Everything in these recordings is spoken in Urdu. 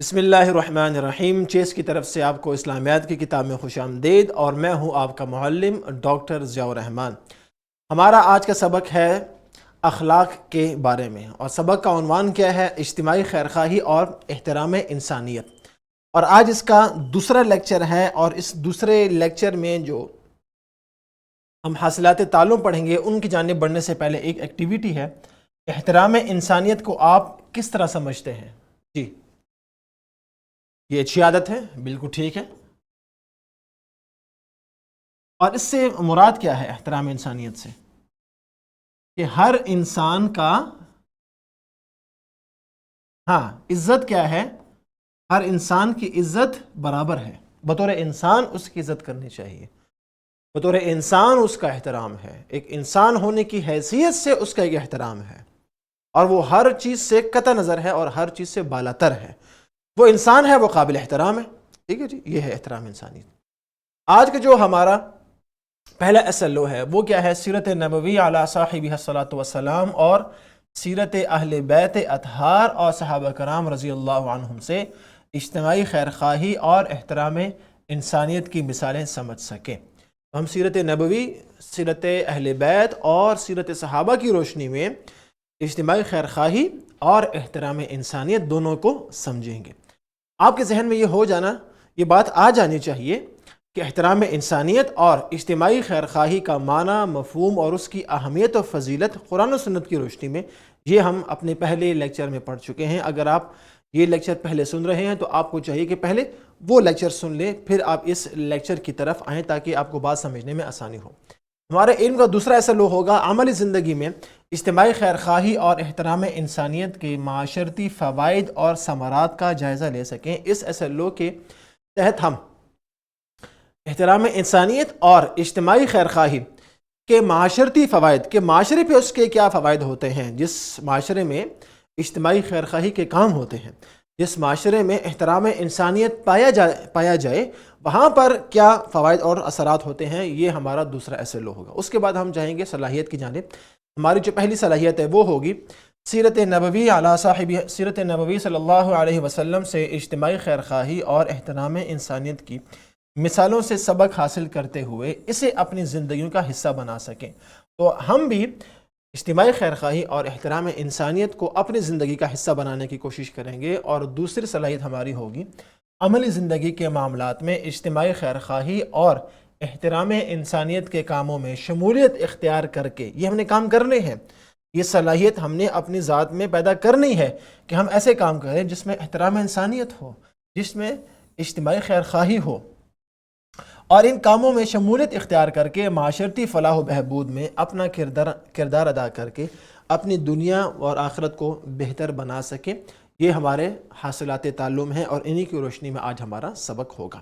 بسم اللہ الرحمن الرحیم۔ چیس کی طرف سے آپ کو اسلامیات کی کتاب میں خوش آمدید، اور میں ہوں آپ کا معلم ڈاکٹر ضیاء الرحمن۔ ہمارا آج کا سبق ہے اخلاق کے بارے میں، اور سبق کا عنوان کیا ہے؟ اجتماعی خیرخواہی اور احترام انسانیت۔ اور آج اس کا دوسرا لیکچر ہے، اور اس دوسرے لیکچر میں جو ہم حاصلات تعلم پڑھیں گے ان کی جانب بڑھنے سے پہلے ایک ایکٹیویٹی ہے۔ احترام انسانیت کو آپ کس طرح سمجھتے ہیں؟ جی، یہ اچھی عادت ہے، بالکل ٹھیک ہے۔ اور اس سے مراد کیا ہے احترام انسانیت سے؟ کہ ہر انسان کا عزت کیا ہے؟ ہر انسان کی عزت برابر ہے، بطور انسان اس کی عزت کرنی چاہیے، بطور انسان اس کا احترام ہے، ایک انسان ہونے کی حیثیت سے اس کا ایک احترام ہے، اور وہ ہر چیز سے قطع نظر ہے اور ہر چیز سے بالاتر ہے۔ وہ انسان ہے، وہ قابل احترام ہے، ٹھیک ہے جی، یہ ہے احترام انسانیت۔ آج کا جو ہمارا پہلا SLO ہے وہ کیا ہے؟ سیرت نبوی علی صاحبہ الصلاۃ والسلام، اور سیرت اہل بیت اطہار اور صحابہ کرام رضی اللہ عنہم سے اجتماعی خیرخواہی اور احترام انسانیت کی مثالیں سمجھ سکیں۔ ہم سیرت نبوی، سیرت اہل بیت اور سیرت صحابہ کی روشنی میں اجتماعی خیرخواہی اور احترام انسانیت دونوں کو سمجھیں گے۔ آپ کے ذہن میں یہ بات آ جانی چاہیے کہ احترام انسانیت اور اجتماعی خیرخواہی کا معنی، مفہوم اور اس کی اہمیت و فضیلت قرآن و سنت کی روشنی میں یہ ہم اپنے پہلے لیکچر میں پڑھ چکے ہیں۔ اگر آپ یہ لیکچر پہلے سن رہے ہیں تو آپ کو چاہیے کہ پہلے وہ لیکچر سن لیں، پھر آپ اس لیکچر کی طرف آئیں تاکہ آپ کو بات سمجھنے میں آسانی ہو۔ ہمارے علم کا دوسرا SLO ہوگا عملی زندگی میں اجتماعی خیرخواہی اور احترام انسانیت کے معاشرتی فوائد اور ثمرات کا جائزہ لے سکیں۔ اس SLO کے تحت ہم احترام انسانیت اور اجتماعی خیرخواہی کے معاشرتی فوائد، کے معاشرے پہ اس کے کیا فوائد ہوتے ہیں، جس معاشرے میں اجتماعی خیرخواہی کے کام ہوتے ہیں، جس معاشرے میں احترام انسانیت پایا جائے وہاں پر کیا فوائد اور اثرات ہوتے ہیں، یہ ہمارا دوسرا SLO ہوگا۔ اس کے بعد ہم جائیں گے صلاحیت کی جانب۔ ہماری جو پہلی صلاحیت ہے وہ ہوگی سیرت نبوی علی صاحبہ، سیرت نبوی صلی اللہ علیہ وسلم سے اجتماعی خیرخواہی اور احترام انسانیت کی مثالوں سے سبق حاصل کرتے ہوئے اسے اپنی زندگیوں کا حصہ بنا سکیں۔ تو ہم بھی اجتماعی خیرخواہی اور احترام انسانیت کو اپنی زندگی کا حصہ بنانے کی کوشش کریں گے۔ اور دوسری صلاحیت ہماری ہوگی عملی زندگی کے معاملات میں اجتماعی خیرخواہی اور احترام انسانیت کے کاموں میں شمولیت اختیار کر کے یہ ہم نے کام کرنے ہیں۔ یہ صلاحیت ہم نے اپنی ذات میں پیدا کرنی ہے کہ ہم ایسے کام کریں جس میں احترام انسانیت ہو، جس میں اجتماعی خیرخواہی ہو، اور ان کاموں میں شمولیت اختیار کر کے معاشرتی فلاح و بہبود میں اپنا کردار ادا کر کے اپنی دنیا اور آخرت کو بہتر بنا سکیں۔ یہ ہمارے حاصلات تعلم ہیں، اور انہی کی روشنی میں آج ہمارا سبق ہوگا۔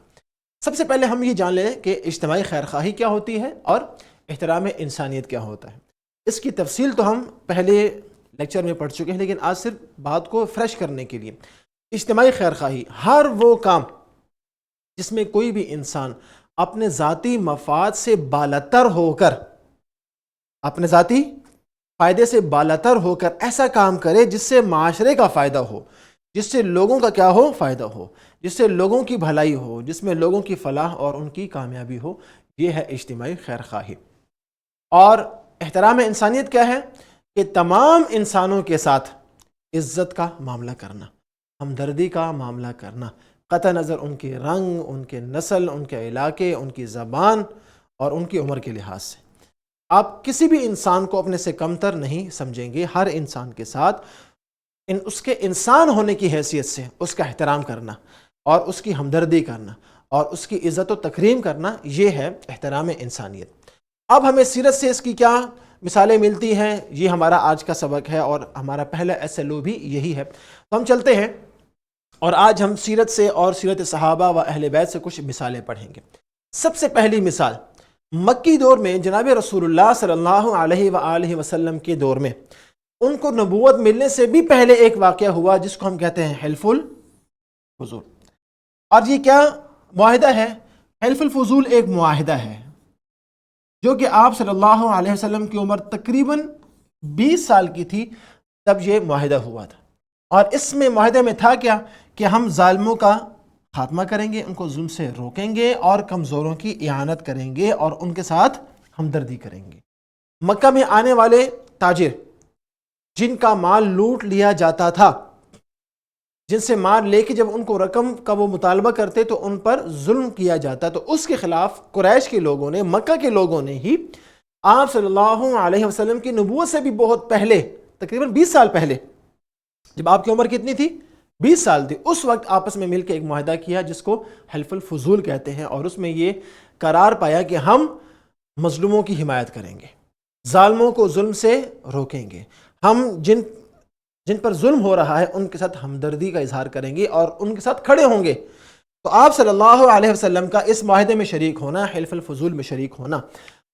سب سے پہلے ہم یہ جان لیں کہ اجتماعی خیرخواہی کیا ہوتی ہے اور احترام انسانیت کیا ہوتا ہے۔ اس کی تفصیل تو ہم پہلے لیکچر میں پڑھ چکے ہیں، لیکن آج صرف بات کو فریش کرنے کے لیے اجتماعی خیرخواہی ہر وہ کام جس میں کوئی بھی انسان اپنے ذاتی مفاد سے بالاتر ہو کر، اپنے ذاتی فائدے سے بالاتر ہو کر ایسا کام کرے جس سے معاشرے کا فائدہ ہو، جس سے لوگوں کا کیا ہو؟ فائدہ ہو، جس سے لوگوں کی بھلائی ہو، جس میں لوگوں کی فلاح اور ان کی کامیابی ہو، یہ ہے اجتماعی خیرخواہی۔ اور احترام انسانیت کیا ہے؟ کہ تمام انسانوں کے ساتھ عزت کا معاملہ کرنا، ہمدردی کا معاملہ کرنا، قطع نظر ان کے رنگ، ان کے نسل، ان کے علاقے، ان کی زبان اور ان کی عمر کے لحاظ سے۔ آپ کسی بھی انسان کو اپنے سے کمتر نہیں سمجھیں گے۔ ہر انسان کے ساتھ اس کے انسان ہونے کی حیثیت سے اس کا احترام کرنا اور اس کی ہمدردی کرنا اور اس کی عزت و تکریم کرنا، یہ ہے احترام انسانیت۔ اب ہمیں سیرت سے اس کی کیا مثالیں ملتی ہیں، یہ ہمارا آج کا سبق ہے، اور ہمارا پہلا SLO بھی یہی ہے۔ تو ہم چلتے ہیں اور آج ہم سیرت سے اور سیرت صحابہ و اہل بیت سے کچھ مثالیں پڑھیں گے۔ سب سے پہلی مثال مکی دور میں جناب رسول اللہ صلی اللہ علیہ وآلہ وسلم کے دور میں ان کو نبوت ملنے سے بھی پہلے ایک واقعہ ہوا جس کو ہم کہتے ہیں حلف الفضول۔ اور یہ کیا معاہدہ ہے؟ حلف الفضول ایک معاہدہ ہے جو کہ آپ صلی اللہ علیہ وسلم کی عمر تقریباً 20 سال کی تھی تب یہ معاہدہ ہوا تھا۔ اور اس میں معاہدے میں تھا کیا کہ ہم ظالموں کا خاتمہ کریں گے، ان کو ظلم سے روکیں گے اور کمزوروں کی اعانت کریں گے اور ان کے ساتھ ہمدردی کریں گے۔ مکہ میں آنے والے تاجر جن کا مال لوٹ لیا جاتا تھا، جن سے مال لے کے جب ان کو رقم کا وہ مطالبہ کرتے تو ان پر ظلم کیا جاتا، تو اس کے خلاف قریش کے لوگوں نے، مکہ کے لوگوں نے ہی آپ صلی اللہ علیہ وسلم کی نبوت سے بھی بہت پہلے، تقریباً 20 سال پہلے، جب آپ کی عمر کتنی تھی؟ 20 سال تھی، اس وقت آپس میں مل کے ایک معاہدہ کیا جس کو حلف الفضول کہتے ہیں، اور اس میں یہ قرار پایا کہ ہم مظلوموں کی حمایت کریں گے، ظالموں کو ظلم سے روکیں گے، ہم جن پر ظلم ہو رہا ہے ان کے ساتھ ہمدردی کا اظہار کریں گے اور ان کے ساتھ کھڑے ہوں گے۔ تو آپ صلی اللہ علیہ وسلم کا اس معاہدے میں شریک ہونا، حلف الفضول میں شریک ہونا،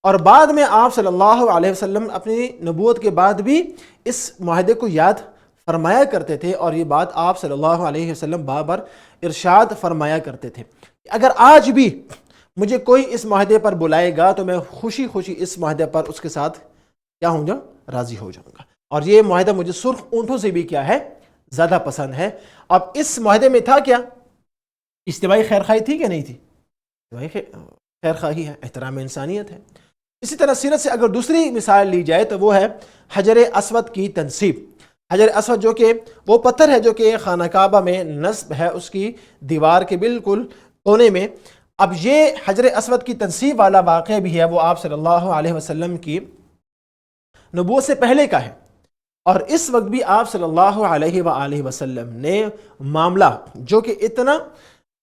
اور بعد میں آپ صلی اللہ علیہ وسلم اپنی نبوت کے بعد بھی اس معاہدے کو یاد فرمایا کرتے تھے، اور یہ بات آپ صلی اللہ علیہ وسلم بار ارشاد فرمایا کرتے تھے، اگر آج بھی مجھے کوئی اس معاہدے پر بلائے گا تو میں خوشی خوشی اس معاہدے پر اس کے ساتھ کیا ہوں گا؟ راضی ہو جاؤں گا، اور یہ معاہدہ مجھے سرخ اونٹوں سے بھی کیا ہے؟ زیادہ پسند ہے۔ اب اس معاہدے میں تھا کیا؟ اجتماعی خیرخواہی تھی کہ نہیں تھی؟ اجتماعی خیرخواہی ہے، احترام انسانیت ہے۔ اسی طرح سیرت سے اگر دوسری مثال لی جائے تو وہ ہے حجر اسود کی تنصیب۔ حجر اسود جو کہ وہ پتھر ہے جو کہ خانہ کعبہ میں نصب ہے، اس کی دیوار کے بالکل کونے میں۔ اب یہ حجر اسود کی تنصیب والا واقعہ بھی ہے، وہ آپ صلی اللہ علیہ وسلم کی نبوت سے پہلے کا ہے، اور اس وقت بھی آپ صلی اللہ علیہ وآلہ وسلم نے معاملہ جو کہ اتنا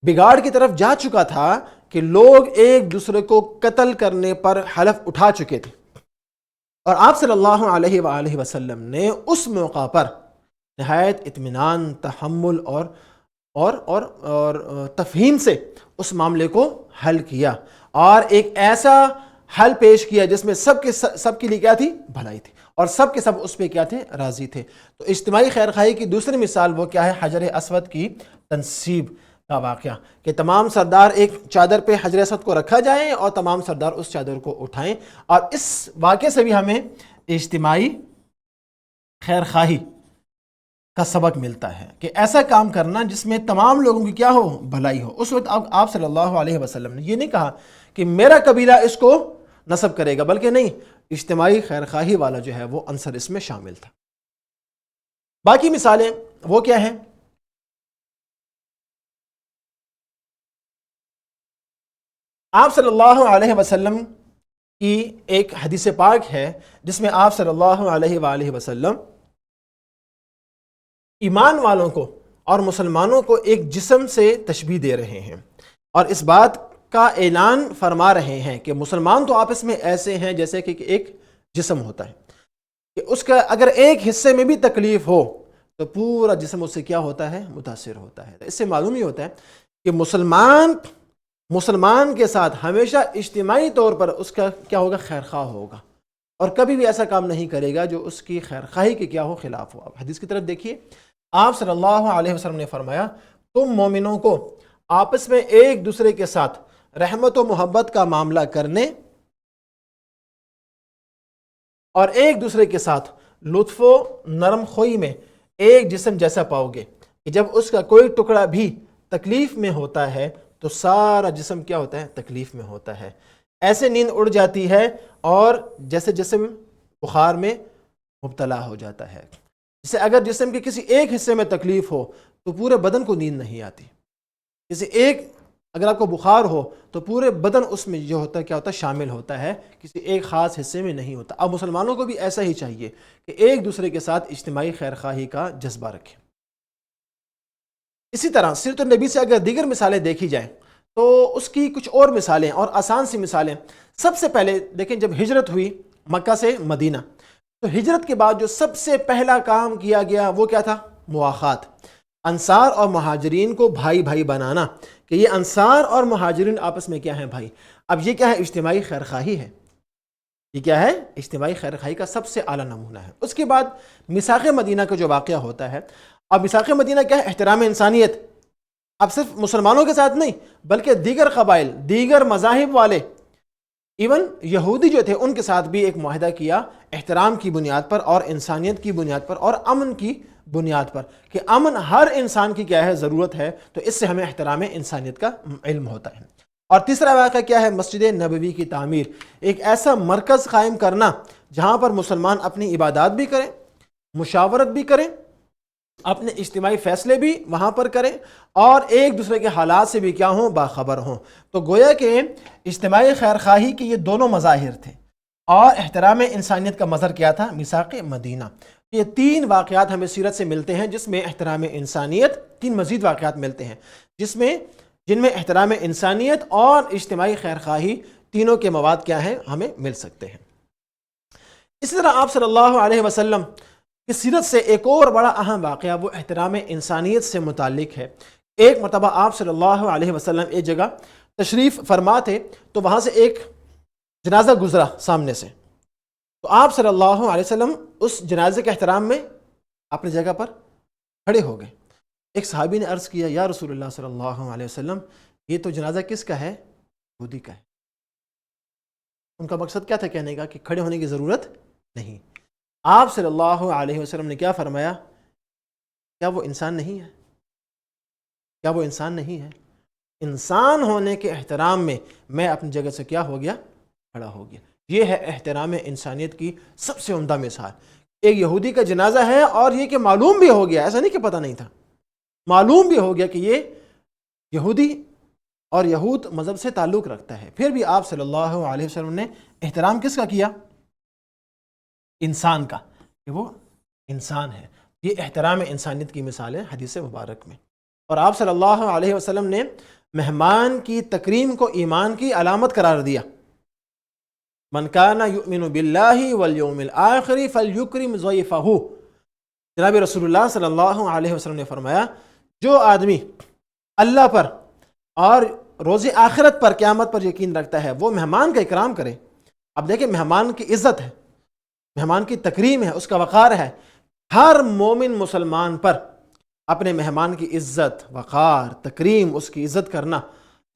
بگاڑ کی طرف جا چکا تھا کہ لوگ ایک دوسرے کو قتل کرنے پر حلف اٹھا چکے تھے، اور آپ صلی اللہ علیہ وآلہ وسلم نے اس موقع پر نہایت اطمینان، تحمل اور تفہیم سے اس معاملے کو حل کیا، اور ایک ایسا حل پیش کیا جس میں سب کے لیے کیا تھی؟ بھلائی تھی، اور سب کے سب اس پہ کیا تھے؟ راضی تھے۔ تو اجتماعی خیرخواہی کی دوسری مثال وہ کیا ہے؟ حجر اسود کی تنصیب کا واقعہ، کہ تمام سردار ایک چادر پہ حجر اسود کو رکھا جائے اور تمام سردار اس چادر کو اٹھائیں، اور اس واقعے سے بھی ہمیں اجتماعی خیرخواہی کا سبق ملتا ہے کہ ایسا کام کرنا جس میں تمام لوگوں کی کیا ہو؟ بھلائی ہو۔ اس وقت آپ صلی اللہ علیہ وسلم نے یہ نہیں کہا کہ میرا قبیلہ اس کو نصب کرے گا، بلکہ نہیں، اجتماعی خیرخواہی والا جو ہے وہ عنصر اس میں شامل تھا۔ باقی مثالیں وہ کیا ہیں؟ آپ صلی اللہ علیہ وسلم کی ایک حدیث پاک ہے جس میں آپ صلی اللہ علیہ وآلہ وسلم ایمان والوں کو اور مسلمانوں کو ایک جسم سے تشبیہ دے رہے ہیں، اور اس بات کا اعلان فرما رہے ہیں کہ مسلمان تو آپس میں ایسے ہیں جیسے کہ ایک جسم ہوتا ہے، کہ اس کا اگر ایک حصے میں بھی تکلیف ہو تو پورا جسم اس سے کیا ہوتا ہے؟ متاثر ہوتا ہے۔ اس سے معلوم ہی ہوتا ہے کہ مسلمان کے ساتھ ہمیشہ اجتماعی طور پر اس کا کیا ہوگا؟ خیرخواہ ہوگا، اور کبھی بھی ایسا کام نہیں کرے گا جو اس کی خیرخواہی کے کیا ہو؟ خلاف ہو۔ اب حدیث کی طرف دیکھیے، آپ صلی اللہ علیہ وسلم نے فرمایا، تم مومنوں کو آپس میں ایک دوسرے کے ساتھ رحمت و محبت کا معاملہ کرنے اور ایک دوسرے کے ساتھ لطف و نرم خوئی میں ایک جسم جیسا پاؤ گے، کہ جب اس کا کوئی ٹکڑا بھی تکلیف میں ہوتا ہے تو سارا جسم کیا ہوتا ہے؟ تکلیف میں ہوتا ہے۔ ایسے نیند اڑ جاتی ہے اور جیسے جسم بخار میں مبتلا ہو جاتا ہے، جسے اگر جسم کے کسی ایک حصے میں تکلیف ہو تو پورے بدن کو نیند نہیں آتی، اگر آپ کو بخار ہو تو پورے بدن اس میں جو ہوتا ہے کیا ہوتا ہے؟ شامل ہوتا ہے، کسی ایک خاص حصے میں نہیں ہوتا۔ اب مسلمانوں کو بھی ایسا ہی چاہیے کہ ایک دوسرے کے ساتھ اجتماعی خیرخواہی کا جذبہ رکھیں۔ اسی طرح سیرت النبی سے اگر دیگر مثالیں دیکھی جائیں تو اس کی کچھ اور مثالیں اور آسان سی مثالیں۔ سب سے پہلے دیکھیں، جب ہجرت ہوئی مکہ سے مدینہ، تو ہجرت کے بعد جو سب سے پہلا کام کیا گیا وہ کیا تھا؟ مواخات، انصار اور مہاجرین کو بھائی بھائی بنانا، کہ یہ انصار اور مہاجرین آپس میں کیا ہیں؟ بھائی۔ اب یہ کیا ہے؟ اجتماعی خیرخواہی ہے۔ یہ کیا ہے؟ اجتماعی خیرخواہی کا سب سے اعلیٰ نمونہ ہے۔ اس کے بعد میثاق مدینہ کا جو واقعہ ہوتا ہے، اب میثاق مدینہ کیا ہے؟ احترام انسانیت۔ اب صرف مسلمانوں کے ساتھ نہیں بلکہ دیگر قبائل، دیگر مذاہب والے، ایون یہودی جو تھے ان کے ساتھ بھی ایک معاہدہ کیا، احترام کی بنیاد پر اور انسانیت کی بنیاد پر اور امن کی بنیاد پر کہ امن ہر انسان کی کیا ہے ضرورت ہے، تو اس سے ہمیں احترام انسانیت کا علم ہوتا ہے۔ اور تیسرا واقعہ کیا ہے؟ مسجد نبوی کی تعمیر، ایک ایسا مرکز قائم کرنا جہاں پر مسلمان اپنی عبادات بھی کریں، مشاورت بھی کریں، اپنے اجتماعی فیصلے بھی وہاں پر کریں، اور ایک دوسرے کے حالات سے بھی کیا ہوں؟ باخبر ہوں۔ تو گویا کہ اجتماعی خیرخواہی کے یہ دونوں مظاہر تھے، اور احترام انسانیت کا مظہر کیا تھا؟ میثاق مدینہ۔ یہ تین واقعات ہمیں سیرت سے ملتے ہیں جس میں احترام انسانیت، تین مزید واقعات ملتے ہیں جن میں احترام انسانیت اور اجتماعی خیرخواہی تینوں کے مواد کیا ہیں؟ ہمیں مل سکتے ہیں۔ اسی طرح آپ صلی اللہ علیہ وسلم کی سیرت سے ایک اور بڑا اہم واقعہ وہ احترام انسانیت سے متعلق ہے۔ ایک مرتبہ آپ صلی اللہ علیہ وسلم ایک جگہ تشریف فرما تھے، تو وہاں سے ایک جنازہ گزرا سامنے سے، تو آپ صلی اللہ علیہ وسلم اس جنازے کے احترام میں اپنی جگہ پر کھڑے ہو گئے۔ ایک صحابی نے عرض کیا، یا رسول اللہ صلی اللہ علیہ وسلم، یہ تو جنازہ کس کا ہے؟ یہودی کا ہے۔ ان کا مقصد کیا تھا کہنے کا؟ کہ کھڑے ہونے کی ضرورت نہیں۔ آپ صلی اللہ علیہ وسلم نے کیا فرمایا؟ کیا وہ انسان نہیں ہے؟ کیا وہ انسان نہیں ہے؟ انسان ہونے کے احترام میں میں اپنی جگہ سے کیا ہو گیا؟ کھڑا ہو گیا۔ یہ ہے احترام انسانیت کی سب سے عمدہ مثال۔ ایک یہودی کا جنازہ ہے، اور یہ کہ معلوم بھی ہو گیا، ایسا نہیں کہ پتہ نہیں تھا، معلوم بھی ہو گیا کہ یہ یہودی اور یہود مذہب سے تعلق رکھتا ہے، پھر بھی آپ صلی اللہ علیہ وسلم نے احترام کس کا کیا؟ انسان کا، کہ وہ انسان ہے۔ یہ احترام انسانیت کی مثال ہے حدیث مبارک میں۔ اور آپ صلی اللہ علیہ وسلم نے مہمان کی تکریم کو ایمان کی علامت قرار دیا۔ من کان یؤمن باللہ والیوم الآخر فلیکرم ضیفہ۔ جناب رسول اللہ صلی اللہ علیہ وسلم نے فرمایا، جو آدمی اللہ پر اور روز آخرت پر، قیامت پر یقین رکھتا ہے، وہ مہمان کا اکرام کرے۔ اب دیکھیں، مہمان کی عزت ہے، مہمان کی تکریم ہے، اس کا وقار ہے۔ ہر مومن مسلمان پر اپنے مہمان کی عزت، وقار، تکریم، اس کی عزت کرنا،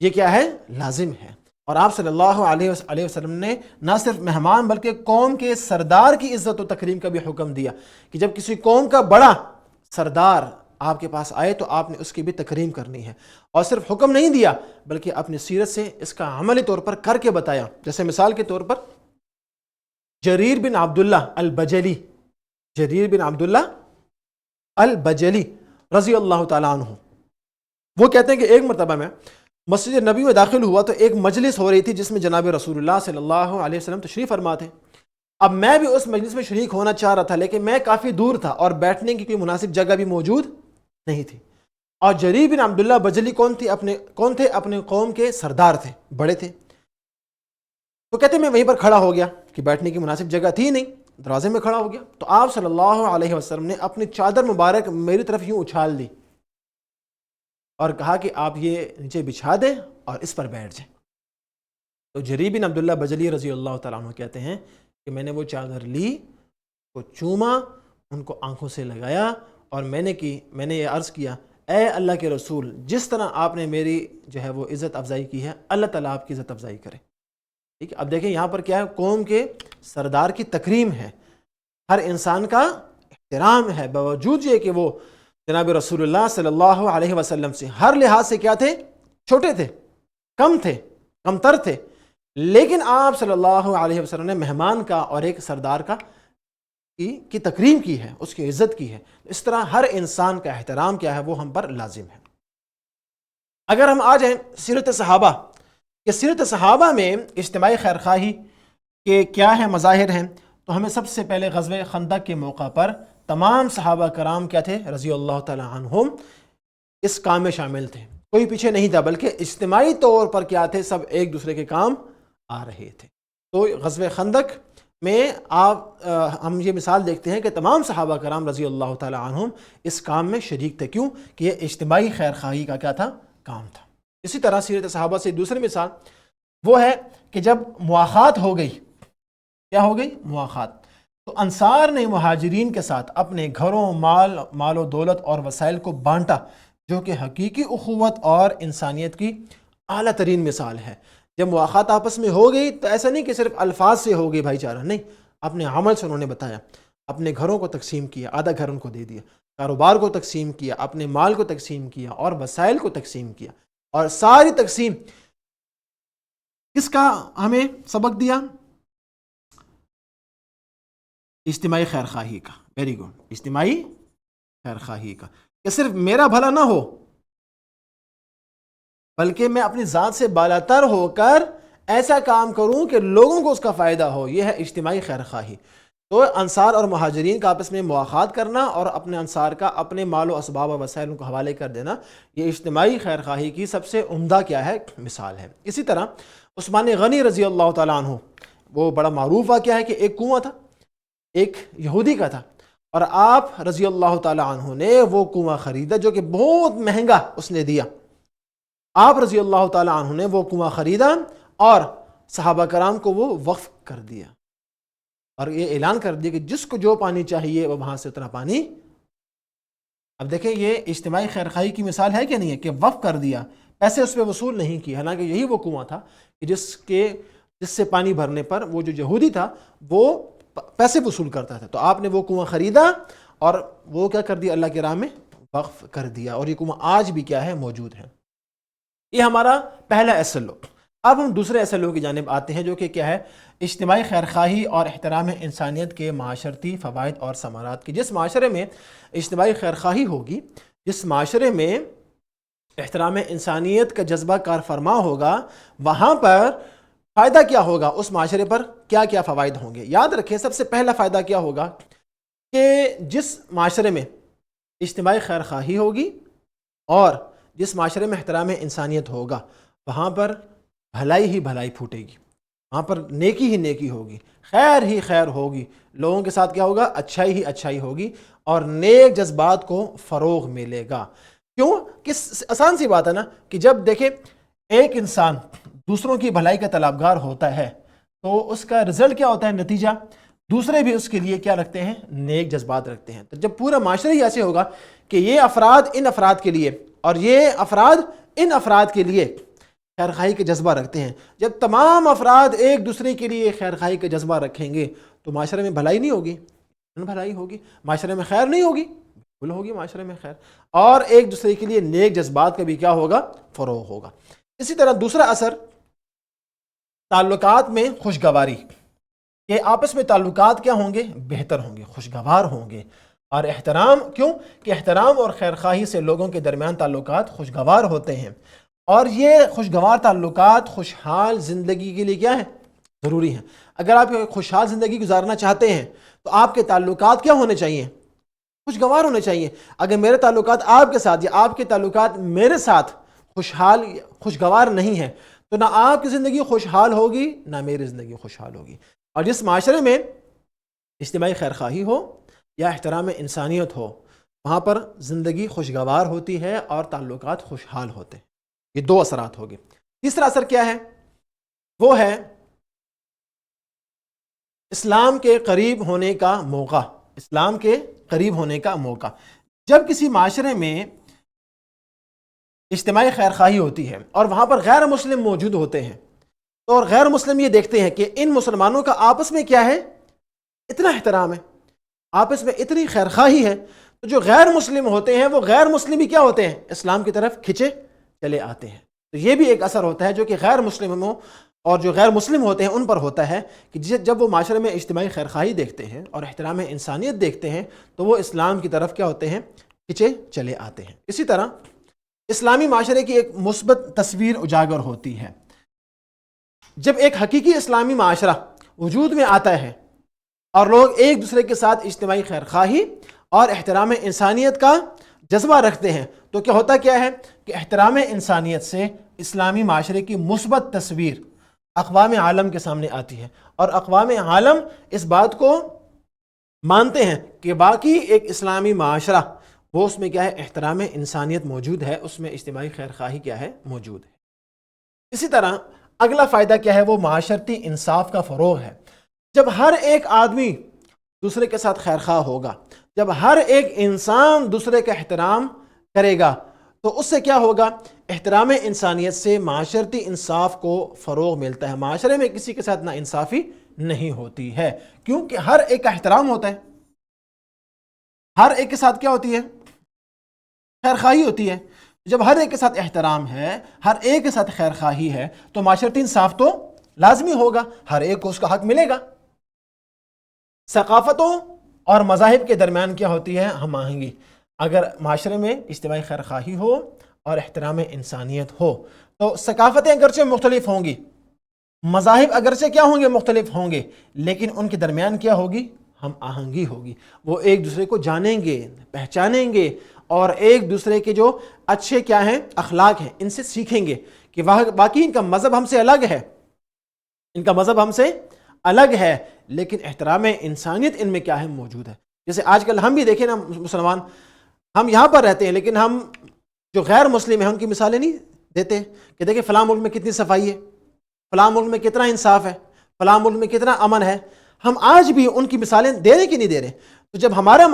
یہ کیا ہے؟ لازم ہے۔ اور آپ صلی اللہ علیہ وسلم نے نہ صرف مہمان بلکہ قوم کے سردار کی عزت و تکریم کا بھی حکم دیا، کہ جب کسی قوم کا بڑا سردار آپ کے پاس آئے تو آپ نے اس کی بھی تکریم کرنی ہے۔ اور صرف حکم نہیں دیا بلکہ اپنی سیرت سے اس کا عملی طور پر کر کے بتایا۔ جیسے مثال کے طور پر جریر بن عبداللہ البجلی، جریر بن عبداللہ البجلی رضی اللہ تعالیٰ عنہ، وہ کہتے ہیں کہ ایک مرتبہ میں مسجد نبی میں داخل ہوا تو ایک مجلس ہو رہی تھی جس میں جناب رسول اللہ صلی اللہ علیہ وسلم تشریف فرما تھے۔ اب میں بھی اس مجلس میں شریک ہونا چاہ رہا تھا، لیکن میں کافی دور تھا اور بیٹھنے کی کوئی مناسب جگہ بھی موجود نہیں تھی۔ اور جریر بن عبداللہ بجلی کون تھے؟ اپنے قوم کے سردار تھے، بڑے تھے۔ تو کہتے ہیں میں وہیں پر کھڑا ہو گیا کہ بیٹھنے کی مناسب جگہ تھی نہیں، دروازے میں کھڑا ہو گیا، تو آپ صلی اللہ علیہ وسلم نے اپنی چادر مبارک میری طرف یوں اچھال دی اور کہا کہ آپ یہ نیچے بچھا دیں اور اس پر بیٹھ جائیں۔ تو جریر بن عبداللہ بجلی رضی اللہ تعالیٰ عنہ کہتے ہیں کہ میں نے وہ چادر لی، کو چوما، ان کو آنکھوں سے لگایا، اور میں نے یہ عرض کیا، اے اللہ کے رسول، جس طرح آپ نے میری جو ہے وہ عزت افزائی کی ہے، اللہ تعالیٰ آپ کی عزت افزائی کرے۔ ٹھیک ہے، اب دیکھیں یہاں پر کیا ہے؟ قوم کے سردار کی تکریم ہے، ہر انسان کا احترام ہے، باوجود یہ کہ وہ جناب رسول اللہ صلی اللہ علیہ وسلم سے ہر لحاظ سے کیا تھے؟ چھوٹے تھے، کم تر تھے، لیکن آپ صلی اللہ علیہ وسلم نے مہمان کا اور ایک سردار کی تکریم کی ہے، اس کی عزت کی ہے۔ اس طرح ہر انسان کا احترام کیا ہے؟ وہ ہم پر لازم ہے۔ اگر ہم آ جائیں سیرت صحابہ، کہ سیرت صحابہ میں اجتماعی خیرخواہی کے کیا ہیں مظاہر ہیں، تو ہمیں سب سے پہلے غزوہ خندق کے موقع پر تمام صحابہ کرام کیا تھے؟ رضی اللہ تعالی عنہم اس کام میں شامل تھے، کوئی پیچھے نہیں تھا، بلکہ اجتماعی طور پر کیا تھے؟ سب ایک دوسرے کے کام آ رہے تھے۔ تو غزوہ خندق میں ہم یہ مثال دیکھتے ہیں کہ تمام صحابہ کرام رضی اللہ تعالی عنہم اس کام میں شریک تھے۔ کیوں؟ کہ یہ اجتماعی خیرخواہی کا کیا تھا؟ کام تھا۔ اسی طرح سیرت صحابہ سے دوسری مثال وہ ہے کہ جب مواخات ہو گئی، کیا ہو گئی؟ مواخات، تو انصار نے مہاجرین کے ساتھ اپنے گھروں، مال و دولت اور وسائل کو بانٹا، جو کہ حقیقی اخوت اور انسانیت کی اعلیٰ ترین مثال ہے۔ جب مواخات آپس میں ہو گئی تو ایسا نہیں کہ صرف الفاظ سے ہو گئی بھائی چارہ، نہیں، اپنے عمل سے انہوں نے بتایا، اپنے گھروں کو تقسیم کیا، آدھا گھر ان کو دے دیا، کاروبار کو تقسیم کیا، اپنے مال کو تقسیم کیا اور وسائل کو تقسیم کیا، اور ساری تقسیم کس کا ہمیں سبق دیا؟ اجتماعی خیر خواہی کا. ویری گڈ، اجتماعی خیر خواہی کا، کہ صرف میرا بھلا نہ ہو بلکہ میں اپنی ذات سے بالاتر ہو کر ایسا کام کروں کہ لوگوں کو اس کا فائدہ ہو. یہ ہے اجتماعی خیر خواہی. تو انصار اور مہاجرین کا آپس میں مواخات کرنا اور اپنے انصار کا اپنے مال و اسباب و وسائل کو حوالے کر دینا، یہ اجتماعی خیر خواہی کی سب سے عمدہ کیا ہے؟ مثال ہے. اسی طرح عثمان غنی رضی اللہ تعالیٰ عنہ، وہ بڑا معروف واقعہ ہے کہ ایک کنواں تھا، ایک یہودی کا تھا، اور آپ رضی اللہ تعالیٰ عنہ نے وہ کنواں خریدا جو کہ بہت مہنگا اس نے دیا. آپ رضی اللہ تعالیٰ عنہ نے وہ کنواں خریدا اور صحابہ کرام کو وہ وقف کر دیا، اور یہ اعلان کر دیا کہ جس کو جو پانی چاہیے وہ وہاں سے اتنا پانی. اب دیکھیں یہ اجتماعی خیر خواہی کی مثال ہے کہ نہیں ہے؟ کہ وقف کر دیا، پیسے اس پہ وصول نہیں کیے، حالانکہ یہی وہ کنواں تھا کہ جس سے پانی بھرنے پر وہ جو یہودی تھا وہ پیسے وصول کرتا تھا. تو آپ نے وہ کنواں خریدا اور وہ کیا کر دیا؟ اللہ کی راہ میں وقف کر دیا، اور یہ کنواں آج بھی کیا ہے؟ موجود ہے. یہ ہمارا پہلا SLO. اب ہم دوسرے SLO کی جانب آتے ہیں، جو کہ کیا ہے؟ اجتماعی خیر خواہی اور احترام انسانیت کے معاشرتی فوائد اور ثمرات کی. جس معاشرے میں اجتماعی خیر خواہی ہوگی، جس معاشرے میں احترام انسانیت کا جذبہ کار فرما ہوگا، وہاں پر فائدہ کیا ہوگا؟ اس معاشرے پر کیا کیا فوائد ہوں گے؟ یاد رکھیں، سب سے پہلا فائدہ کیا ہوگا کہ جس معاشرے میں اجتماعی خیر خواہی ہوگی اور جس معاشرے میں احترام انسانیت ہوگا، وہاں پر بھلائی ہی بھلائی پھوٹے گی، وہاں پر نیکی ہی نیکی ہوگی، خیر ہی خیر ہوگی، لوگوں کے ساتھ کیا ہوگا؟ اچھائی ہی اچھائی ہوگی، اور نیک جذبات کو فروغ ملے گا. کیوں؟ کس آسان سی بات ہے نا کہ جب دیکھیں ایک انسان دوسروں کی بھلائی کا طلبگار ہوتا ہے تو اس کا رزلٹ کیا ہوتا ہے؟ نتیجہ دوسرے بھی اس کے لیے کیا رکھتے ہیں؟ نیک جذبات رکھتے ہیں. تو جب پورا معاشرہ ہی ایسے ہوگا کہ یہ افراد ان افراد کے لیے اور یہ افراد ان افراد کے لیے خیر خواہی کا جذبہ رکھتے ہیں، جب تمام افراد ایک دوسرے کے لیے خیر خواہی کا جذبہ رکھیں گے تو معاشرے میں بھلائی نہیں ہوگی، بھلائی ہوگی. معاشرے میں خیر نہیں ہوگی، بالکل ہوگی معاشرے میں خیر، اور ایک دوسرے کے لیے نیک جذبات کا بھی کیا ہوگا؟ فروغ ہوگا. اسی طرح دوسرا اثر تعلقات میں خوشگواری، کہ آپس میں تعلقات کیا ہوں گے؟ بہتر ہوں گے، خوشگوار ہوں گے. اور احترام، کیوں کہ احترام اور خیر خواہی سے لوگوں کے درمیان تعلقات خوشگوار ہوتے ہیں، اور یہ خوشگوار تعلقات خوشحال زندگی کے لیے کیا ہے؟ ضروری ہیں. اگر آپ خوشحال زندگی گزارنا چاہتے ہیں تو آپ کے تعلقات کیا ہونے چاہیے؟ خوشگوار ہونے چاہیے. اگر میرے تعلقات آپ کے ساتھ یا آپ کے تعلقات میرے ساتھ خوشگوار نہیں ہیں تو نہ آپ کی زندگی خوشحال ہوگی نہ میری زندگی خوشحال ہوگی. اور جس معاشرے میں اجتماعی خیر خواہی ہو یا احترام انسانیت ہو، وہاں پر زندگی خوشگوار ہوتی ہے اور تعلقات خوشحال ہوتے ہیں. یہ دو اثرات ہوگے. تیسرا اثر کیا ہے؟ وہ ہے اسلام کے قریب ہونے کا موقع. اسلام کے قریب ہونے کا موقع. جب کسی معاشرے میں اجتماعی خیر خواہی ہوتی ہے اور وہاں پر غیر مسلم موجود ہوتے ہیں تو اور غیر مسلم یہ دیکھتے ہیں کہ ان مسلمانوں کا آپس میں کیا ہے؟ اتنا احترام ہے، آپس میں اتنی خیر خواہی ہے، تو جو غیر مسلم ہوتے ہیں وہ غیر مسلم بھی کیا ہوتے ہیں؟ اسلام کی طرف کھنچے چلے آتے ہیں. تو یہ بھی ایک اثر ہوتا ہے جو کہ غیر مسلموں اور جو غیر مسلم ہوتے ہیں ان پر ہوتا ہے کہ جب وہ معاشرے میں اجتماعی خیر خواہی دیکھتے ہیں اور احترام انسانیت دیکھتے ہیں تو وہ اسلام کی طرف کیا ہوتے ہیں؟ کھنچے چلے آتے ہیں. اسی طرح اسلامی معاشرے کی ایک مثبت تصویر اجاگر ہوتی ہے. جب ایک حقیقی اسلامی معاشرہ وجود میں آتا ہے اور لوگ ایک دوسرے کے ساتھ اجتماعی خیر خواہی اور احترام انسانیت کا جذبہ رکھتے ہیں تو کیا ہوتا کیا ہے کہ احترام انسانیت سے اسلامی معاشرے کی مثبت تصویر اقوام عالم کے سامنے آتی ہے، اور اقوام عالم اس بات کو مانتے ہیں کہ باقی ایک اسلامی معاشرہ وہ اس میں کیا ہے؟ احترام انسانیت موجود ہے، اس میں اجتماعی خیر خواہی کیا ہے؟ موجود ہے. اسی طرح اگلا فائدہ کیا ہے؟ وہ معاشرتی انصاف کا فروغ ہے. جب ہر ایک آدمی دوسرے کے ساتھ خیر خواہ ہوگا، جب ہر ایک انسان دوسرے کا احترام کرے گا تو اس سے کیا ہوگا؟ احترام انسانیت سے معاشرتی انصاف کو فروغ ملتا ہے. معاشرے میں کسی کے ساتھ نا انصافی نہیں ہوتی ہے کیونکہ ہر ایک کا احترام ہوتا ہے. ہر ایک کے ساتھ کیا ہوتی ہے؟ خیر خواہی ہوتی ہے. جب ہر ایک کے ساتھ احترام ہے، ہر ایک کے ساتھ خیر خواہی ہے، تو معاشرتی انصاف تو لازمی ہوگا، ہر ایک کو اس کا حق ملے گا. ثقافتوں اور مذاہب کے درمیان کیا ہوتی ہے؟ ہم آہنگی. اگر معاشرے میں اجتماعی خیر خواہی ہو اور احترام انسانیت ہو تو ثقافتیں اگرچہ مختلف ہوں گی، مذاہب اگرچہ کیا ہوں گے؟ مختلف ہوں گے، لیکن ان کے درمیان کیا ہوگی؟ ہم آہنگی ہوگی. وہ ایک دوسرے کو جانیں گے، پہچانیں گے، اور ایک دوسرے کے جو اچھے کیا ہیں اخلاق ہیں ان سے سیکھیں گے کہ باقی ان کا مذہب ہم سے الگ ہے، ان کا مذہب ہم سے الگ ہے، لیکن احترام انسانیت ان میں کیا ہے؟ موجود ہے. جیسے آج کل ہم بھی دیکھیں نا، مسلمان ہم یہاں پر رہتے ہیں، لیکن ہم جو غیر مسلم ہیں ان کی مثالیں نہیں دیتے کہ دیکھیں فلاں ملک میں کتنی صفائی ہے، فلاں ملک میں کتنا انصاف ہے، فلاں ملک میں کتنا امن ہے. ہم آج بھی ان کی مثالیں دے رہے کہ نہیں دے رہے؟ تو جب ہمارا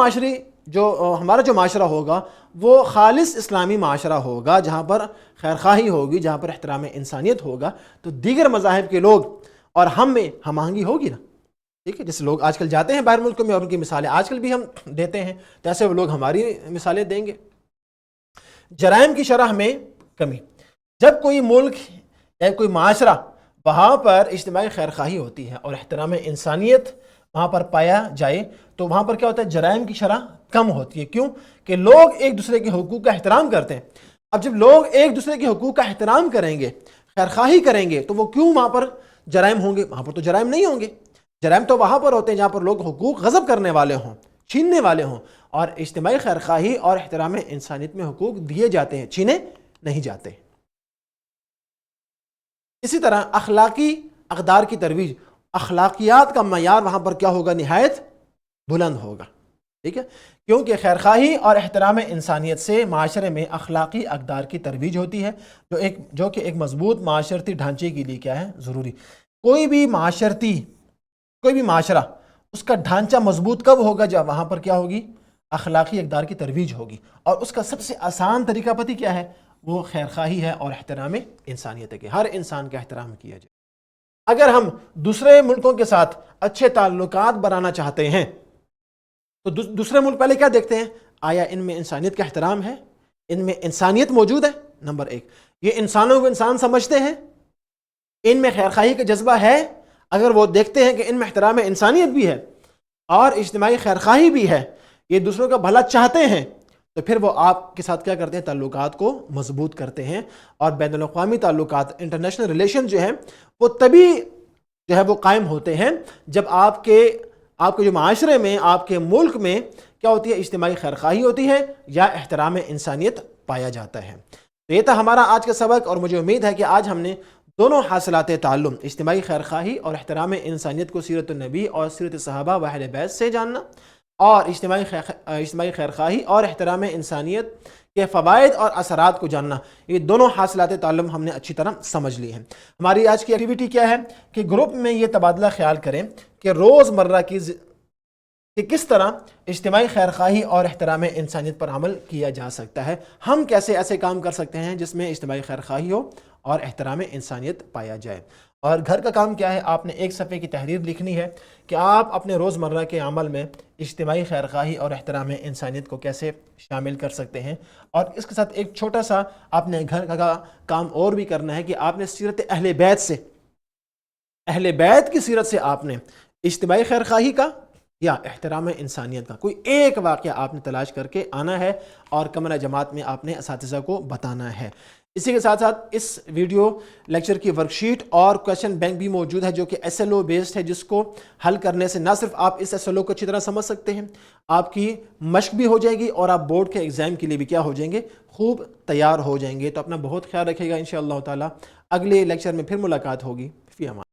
معاشرہ ہوگا وہ خالص اسلامی معاشرہ ہوگا، جہاں پر خیر خواہی ہوگی، جہاں پر احترام انسانیت ہوگا، تو دیگر مذاہب کے لوگ اور ہم میں ہم آہنگی ہوگی نا. ٹھیک ہے، جیسے لوگ آج کل جاتے ہیں باہر ملکوں میں اور ان کی مثالیں آج کل بھی ہم دیتے ہیں، تو ایسے وہ لوگ ہماری مثالیں دیں گے. جرائم کی شرح میں کمی. جب کوئی ملک یا کوئی معاشرہ وہاں پر اجتماعی خیر خواہی ہوتی ہے اور احترام انسانیت وہاں پر پایا جائے تو وہاں پر کیا ہوتا ہے؟ جرائم کی شرح کم ہوتی ہے. کیوں؟ کہ لوگ ایک دوسرے کے حقوق کا احترام کرتے ہیں. اب جب لوگ ایک دوسرے کے حقوق کا احترام کریں گے، خیر خواہی کریں گے، تو وہ کیوں وہاں پر جرائم ہوں گے؟ وہاں پر تو جرائم نہیں ہوں گے. جرائم تو وہاں پر ہوتے ہیں جہاں پر لوگ حقوق غصب کرنے والے ہوں، چھیننے والے ہوں، اور اجتماعی خیر خواہی اور احترام انسانیت میں حقوق دیے جاتے ہیں، چھینے نہیں جاتے. اسی طرح اخلاقی اقدار کی ترویج، اخلاقیات کا معیار وہاں پر کیا ہوگا؟ نہایت بلند ہوگا. ٹھیک ہے، کیونکہ خیر خواہی اور احترام انسانیت سے معاشرے میں اخلاقی اقدار کی ترویج ہوتی ہے، جو کہ ایک مضبوط معاشرتی ڈھانچے کے لیے کیا ہے؟ ضروری. کوئی بھی معاشرہ اس کا ڈھانچہ مضبوط کب ہوگا؟ جب وہاں پر کیا ہوگی؟ اخلاقی اقدار کی ترویج ہوگی. اور اس کا سب سے آسان طریقہ پتہ کیا ہے؟ وہ خیر خواہی ہے اور احترام انسانیت ہے، کہ ہر انسان کا احترام کیا جائے. اگر ہم دوسرے ملکوں کے ساتھ اچھے تعلقات بنانا چاہتے ہیں تو دوسرے ملک پہلے کیا دیکھتے ہیں؟ آیا ان میں انسانیت کا احترام ہے؟ ان میں انسانیت موجود ہے؟ نمبر ایک، یہ انسانوں کو انسان سمجھتے ہیں؟ ان میں خیر خواہی کا جذبہ ہے؟ اگر وہ دیکھتے ہیں کہ ان میں احترام انسانیت بھی ہے اور اجتماعی خیر خواہی بھی ہے، یہ دوسروں کا بھلا چاہتے ہیں، تو پھر وہ آپ کے ساتھ کیا کرتے ہیں؟ تعلقات کو مضبوط کرتے ہیں. اور بین الاقوامی تعلقات، انٹرنیشنل ریلیشن جو ہیں وہ تبھی جو ہے وہ قائم ہوتے ہیں جب آپ کے جو معاشرے میں، آپ کے ملک میں کیا ہوتی ہے؟ اجتماعی خیر خواہی ہوتی ہے یا احترام انسانیت پایا جاتا ہے. تو یہ تھا ہمارا آج کا سبق، اور مجھے امید ہے کہ آج ہم نے دونوں حاصلات تعلم، اجتماعی خیر خواہی اور احترام انسانیت کو سیرت النبی اور سیرت صحابہ و اہل بیت سے جاننا، اور اجتماعی خیر خواہی اور احترام انسانیت کے فوائد اور اثرات کو جاننا، یہ دونوں حاصلات تعلم ہم نے اچھی طرح سمجھ لی ہیں. ہماری آج کی ایکٹیویٹی کیا ہے کہ گروپ میں یہ تبادلہ خیال کریں کہ روزمرہ کہ کس طرح اجتماعی خیر خواہی اور احترام انسانیت پر عمل کیا جا سکتا ہے. ہم کیسے ایسے کام کر سکتے ہیں جس میں اجتماعی خیر خواہی ہو اور احترام انسانیت پایا جائے. اور گھر کا کام کیا ہے؟ آپ نے ایک صفحے کی تحریر لکھنی ہے کہ آپ اپنے روزمرہ کے عمل میں اجتماعی خیر خواہی اور احترام انسانیت کو کیسے شامل کر سکتے ہیں. اور اس کے ساتھ ایک چھوٹا سا آپ نے گھر کا کام اور بھی کرنا ہے کہ آپ نے سیرت اہل بیت کی سیرت سے آپ نے اجتماعی خیر خواہی کا یا احترام انسانیت کا کوئی ایک واقعہ آپ نے تلاش کر کے آنا ہے اور کمرہ جماعت میں آپ نے اساتذہ کو بتانا ہے. اسی کے ساتھ ساتھ اس ویڈیو لیکچر کی ورک شیٹ اور کویشچن بینک بھی موجود ہے جو کہ ایس ایل او بیسڈ ہے، جس کو حل کرنے سے نہ صرف آپ اس ایس ایل او کو اچھی طرح سمجھ سکتے ہیں، آپ کی مشق بھی ہو جائے گی اور آپ بورڈ کے ایگزام کے لیے بھی کیا ہو جائیں گے؟ خوب تیار ہو جائیں گے. تو اپنا بہت خیال رکھے گا. انشاءاللہ تعالی اگلے لیکچر میں پھر ملاقات ہوگی. فی امان.